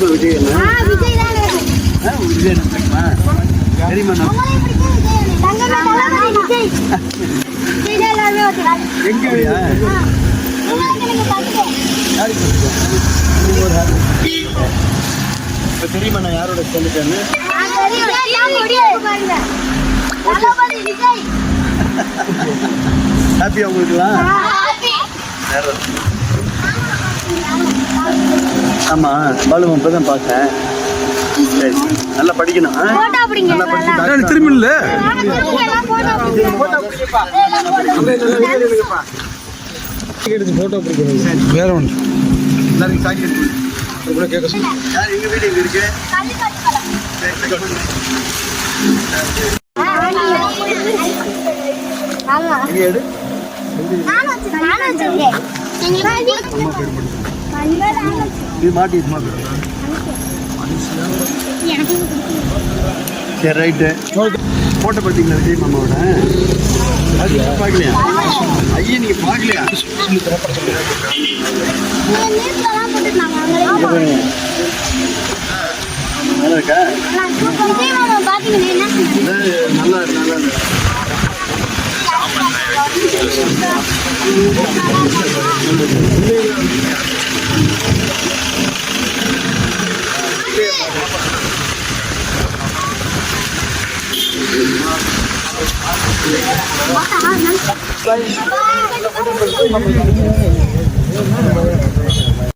தெரியுமா விஜய் விஜய் தெரியுமா தெரியுமா இப்போ தெரியுமா நான் யாரோட சொல்லிட்டேன்னு ஹாப்பியா உங்களுக்குலாம் ஆமாம் பாலு இப்போ தான் பார்த்தேன் சரி நல்லா படிக்கணும் திரும்பி இல்லை போட்டோ பிடிக்கணும் வேற ஒன்று எல்லாருக்கும் சாக்கெட் கூட கேட்க சொல்லி யார் எங்கள் வீடு எங்கே இருக்கு சரி ரைட்டு போட்டோ பார்த்தீங்களா விஜய் மாமாவோட பார்க்கலையா ஐயா நீங்க பார்க்கலையா நல்லா இருக்கா நல்லா நல்லா